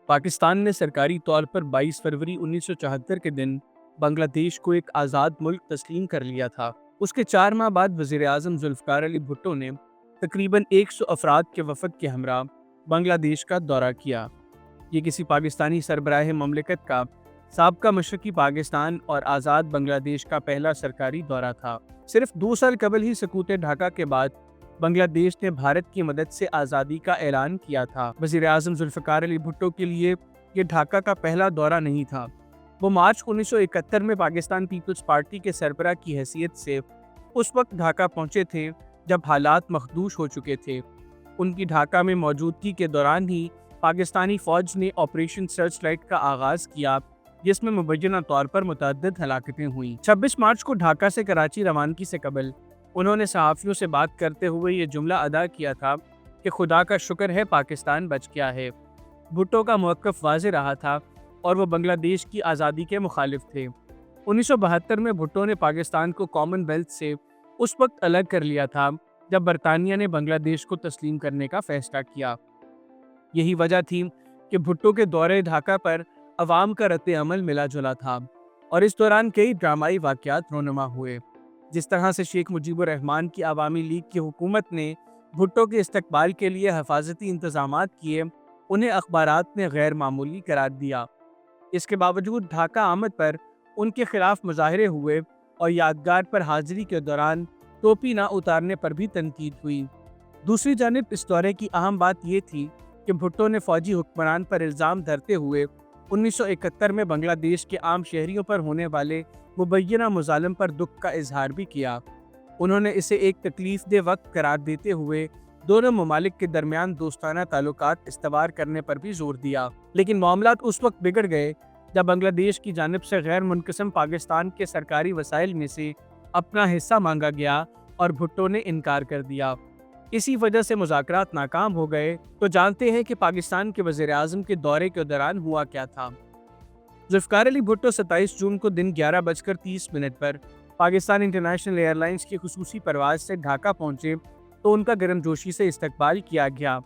पाकिस्तान ने सरकारी तौर पर 22 फरवरी 1974 के दिन बांग्लादेश को एक आज़ाद मुल्क तस्लीम कर लिया था। उसके 4 माह बाद वज़ीर आज़म जुल्फ़िकार अली भुट्टो ने तकरीबन 100 अफराद के वफ़द के हमरा बांग्लादेश का दौरा किया। ये किसी पाकिस्तानी सरबराह ममलिकत का साबका मशरक़ी पाकिस्तान और आज़ाद बांग्लादेश का पहला सरकारी दौरा था। सिर्फ 2 साल कबल ही सकूत ढाका के बाद बांग्लादेश ने भारत की मदद से आज़ादी का ऐलान किया था। वज़ीर आज़म जुल्फ़िकार अली भुट्टो के लिए ये ढाका का पहला दौरा नहीं था। वो मार्च 1971 में पाकिस्तान पीपल्स पार्टी के सरबराह की हैसियत से उस वक्त ढाका पहुंचे थे जब हालात मखदूश हो चुके थे। उनकी ढाका में मौजूदगी के दौरान ही पाकिस्तानी फ़ौज ने ऑपरेशन सर्च लाइट का आगाज़ किया, जिसमें मुबैना तौर पर मुतअद्दिद हलाकतें हुईं। 26 मार्च को ढाका से कराची रवानगी से कबल उन्होंने सहाफ़ियों से बात करते हुए ये जुमला अदा किया था कि खुदा का शुक्र है पाकिस्तान बच गया है। भुट्टो का मौक़िफ़ वाज़ेह रहा था और वो बांग्लादेश की आज़ादी के मुखालिफ थे। 1972 में भुट्टो ने पाकिस्तान को कॉमनवेल्थ से उस वक्त अलग कर लिया था जब बरतानिया ने बांग्लादेश को तस्लीम करने का फैसला किया। यही वजह थी कि भुट्टो के दौरे ढाका पर अवाम का रद्द अमल मिला जुला था और इस दौरान कई ड्रामाई वाक़यात रोनुमा हुए। जिस तरह से शेख मुजीबुर रहमान की अवामी लीग की हुकूमत ने भुट्टो के इस्तकबाल के लिए हिफाजती इंतजामात किए, उन्हें अखबारात ने गैर मामूली करार दिया। इसके बावजूद ढाका आमद पर उनके खिलाफ मुजाहरे हुए और यादगार पर हाजिरी के दौरान टोपी ना उतारने पर भी तनकीद हुई। दूसरी जानिब इस दौरे की अहम बात यह थी कि भुट्टो ने फौजी हुक्मरान पर इल्ज़ाम धरते हुए 1971 में बांग्लादेश के आम शहरियों पर होने वाले मुबैना मुज़ालम पर दुख का इजहार भी किया। उन्होंने इसे एक तकलीफ दे वक्त करार देते हुए दोनों ममालिक के दरमियान दोस्ताना ताल्लुकात इस्तवार करने पर भी जोर दिया। लेकिन मामलात उस वक्त बिगड़ गए जब बांग्लादेश की जानिब से गैर मुनक़सिम पाकिस्तान के सरकारी वसाइल में से अपना हिस्सा मांगा गया और भुट्टो ने इनकार कर दिया। इसी वजह से मुज़ाकरात नाकाम हो गए। तो जानते हैं कि पाकिस्तान के वज़ीर आज़म के दौरे के दौरान हुआ क्या था। जुल्फ़िकार अली भुट्टो 27 जून को दिन 11:30 पर पाकिस्तान इंटरनेशनल एयरलाइंस की खुसूसी परवाज़ से ढाका पहुँचे तो उनका गर्मजोशी से इस्तकबाल किया गया।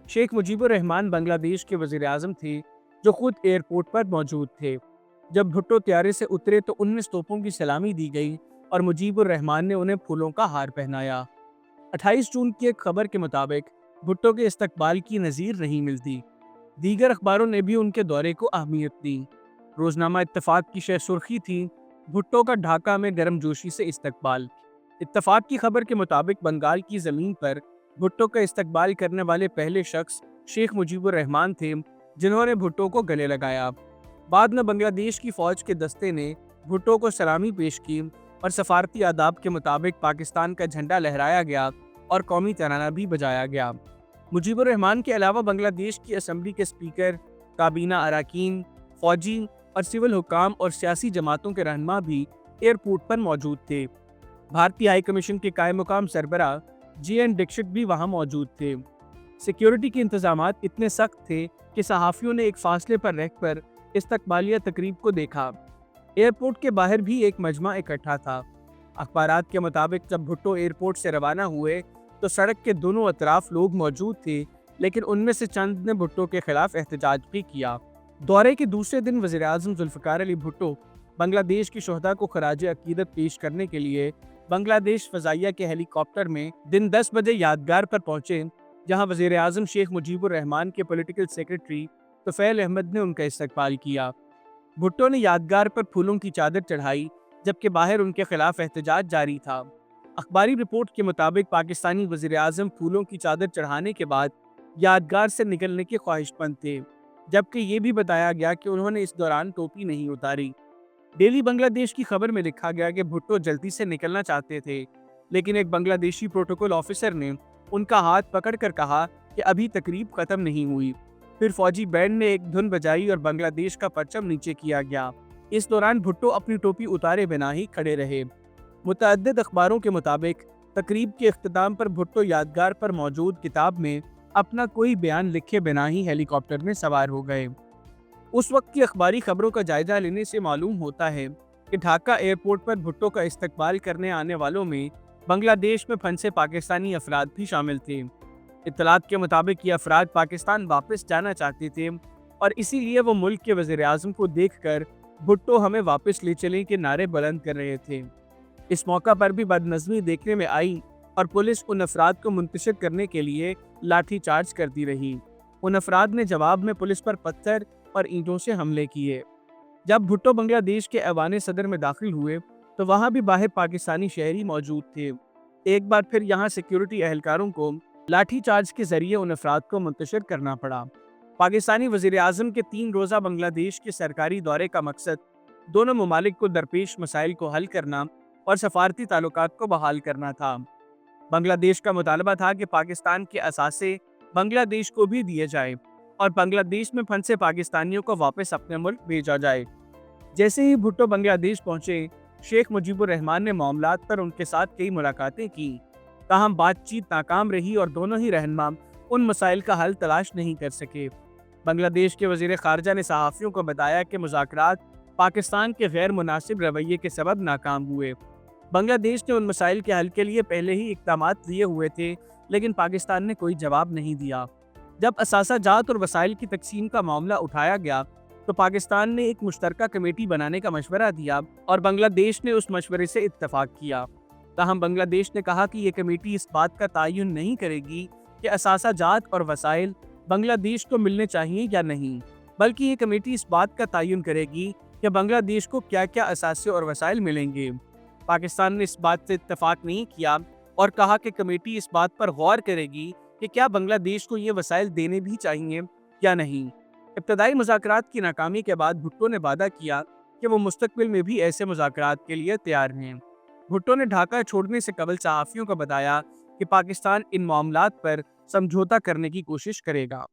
शेख मुजीबुर रहमान बांग्लादेश के वज़ीर आज़म थे जो खुद एयरपोर्ट पर मौजूद थे। जब भुट्टो त्यारे से उतरे तो 19 तोपों की सलामी दी गई और मुजीबुर रहमान ने उन्हें फूलों का हार पहनाया। 28 जून की एक खबर के मुताबिक भुट्टो के इस्तकबाल की नज़ीर नहीं मिलती। दीगर अखबारों ने भी उनके दौरे को अहमियत दी। रोज़नामा इत्तफ़ाक़ की शह सुर्खी थी, भुट्टो का ढाका में गर्मजोशी से इस्तकबाल। इत्तफ़ाक़ की खबर के मुताबिक बंगाल की ज़मीन पर भुट्टो का इस्तकबाल करने वाले पहले शख्स शेख मुजीबुर रहमान थे, जिन्होंने भुट्टो को गले लगाया। बाद में बांग्लादेश की फ़ौज के दस्ते ने भुट्टो को सलामी पेश की और सफारती आदाब के मुताबिक पाकिस्तान का झंडा लहराया गया और कौमी तराना भी बजाया गया। मुजीबुर रहमान के अलावा बांग्लादेश की असम्बली के स्पीकर, काबीना अरकान, फ़ौजी और सिविल हुक्काम और सियासी जमातों के रहनुमा भी एयरपोर्ट पर मौजूद थे। भारतीय हाई कमीशन के कायम मुकाम सरबराह जी.एन. दीक्षित भी वहाँ मौजूद थे। सिक्योरिटी के इंतजामात इतने सख्त थे कि सहाफ़ियों ने एक फासले पर रहकर इस्तकबालिया तकरीब को देखा। एयरपोर्ट के बाहर भी एक मजमा इकट्ठा था। अखबारात के मुताबिक जब भुट्टो एयरपोर्ट से रवाना हुए तो सड़क के दोनों अतराफ लोग मौजूद थे, लेकिन उनमें से चंद ने भुट्टो के खिलाफ एहतजाज भी किया। दौरे के दूसरे दिन वज़ीर आज़म जुल्फ़िकार अली भुट्टो बांग्लादेश की शहदा को खराज अकीदत पेश करने के लिए बांग्लादेश फ़ज़ाइया के हेलीकॉप्टर में दिन 10 बजे यादगार पर पहुँचे, जहाँ वज़ीर आज़म शेख मुजीबुर रहमान के पॉलिटिकल सेक्रेटरी तुफ़ैल अहमद ने उनका इस्तकबाल किया। भुट्टो ने यादगार पर फूलों की चादर चढ़ाई, जबकि बाहर उनके खिलाफ एहतजाज जारी था। अखबारी रिपोर्ट के मुताबिक पाकिस्तानी वज़ीर आज़म फूलों की चादर चढ़ाने के बाद यादगार से निकलने के ख्वाहिशमंद थे, जबकि ये भी बताया गया कि उन्होंने इस दौरान टोपी नहीं उतारी। डेली बांग्लादेश की खबर में लिखा गया कि भुट्टो जल्दी से निकलना चाहते थे, लेकिन एक बांग्लादेशी प्रोटोकॉल ऑफिसर ने उनका हाथ पकड़कर कहा कि अभी तकरीब ख़त्म नहीं हुई। फिर फौजी बैंड ने एक धुन बजाई और बांग्लादेश का परचम नीचे किया गया। इस दौरान भुट्टो अपनी टोपी उतारे बिना ही खड़े रहे। मुतअद्दिद अखबारों के मुताबिक तकरीब के इख्तिताम पर भुट्टो यादगार पर मौजूद किताब में अपना कोई बयान लिखे बिना ही हेलीकॉप्टर में सवार हो गए। उस वक्त की अखबारी खबरों का जायजा लेने से मालूम होता है कि ढाका एयरपोर्ट पर भुट्टो का इस्तकबाल करने आने वालों में बांग्लादेश में फंसे पाकिस्तानी अफराद भी शामिल थे। इत्तलात के मुताबिक ये अफराद पाकिस्तान वापस जाना चाहते थे, और इसीलिए वो मुल्क के वज़ीर आज़म को देखकर भुट्टो हमें वापस ले चलें के नारे बुलंद कर रहे थे। इस मौका पर भी बदनज़मी देखने में आई और पुलिस उन अफराद को मुंतशिर करने के लिए लाठी चार्ज करती रही। उन अफराद ने जवाब में पुलिस पर पत्थर और ईंटों से हमले किए। जब भुट्टो बांग्लादेश के ऐवान सदर में दाखिल हुए तो वहां भी बाहर पाकिस्तानी शहरी मौजूद थे। एक बार फिर यहाँ सिक्योरिटी एहलकारों को लाठी चार्ज के जरिए उन अफराद को मुंतशिर करना पड़ा। पाकिस्तानी वज़ीर आज़म के 3 रोज़ा बांग्लादेश के सरकारी दौरे का मकसद दोनों ममालिक को दरपेश मसाइल को हल करना और सफारती ताल्लुकात को बहाल करना था। बांग्लादेश का मुतालबा था कि पाकिस्तान के असासे बांग्लादेश को भी दिए जाए और बांग्लादेश में फंसे पाकिस्तानियों को वापस अपने मुल्क भेजा जाए। जैसे ही भुट्टो बांग्लादेश पहुंचे, शेख मुजीबुर रहमान ने मामलात पर उनके साथ कई मुलाकातें की। ताहम बातचीत नाकाम रही और दोनों ही रहनुमा उन मसाइल का हल तलाश नहीं कर सके। बांग्लादेश के वज़ीर ख़ारजा ने सहाफ़ियों को बताया कि मुज़ाकरात पाकिस्तान के गैर मुनासिब रवैये के सबब नाकाम हुए। बांग्लादेश ने उन मसाइल के हल के लिए पहले ही इक़दामात लिए हुए थे, लेकिन पाकिस्तान ने कोई जवाब नहीं दिया। जब असासा जात और वसाइल की तकसीम का मामला उठाया गया तो पाकिस्तान ने एक मुश्तरका कमेटी बनाने का मशवरा दिया और बांग्लादेश ने उस मशवरे से इत्तफाक किया। ताहम बांग्लादेश ने कहा कि ये कमेटी इस बात का तयन नहीं करेगी कि असासा जात और वसाइल बांग्लादेश को मिलने चाहिए या नहीं, बल्कि ये कमेटी इस बात का तयन करेगी कि बांग्लादेश को क्या क्या असासे और वसाइल मिलेंगे। पाकिस्तान ने इस बात से इत्तफाक नहीं किया और कहा कि कमेटी इस बात पर गौर करेगी कि क्या बांग्लादेश को ये वसाइल देने भी चाहिए या नहीं। इब्तदाई मुज़ाकरात की नाकामी के बाद भुट्टो ने वादा किया कि वो मुस्तकबिल में भी ऐसे मुज़ाकरात के लिए तैयार हैं। भुट्टो ने ढाका छोड़ने से कबल सहाफ़ियों को बताया कि पाकिस्तान इन मामलात पर समझौता करने की कोशिश करेगा।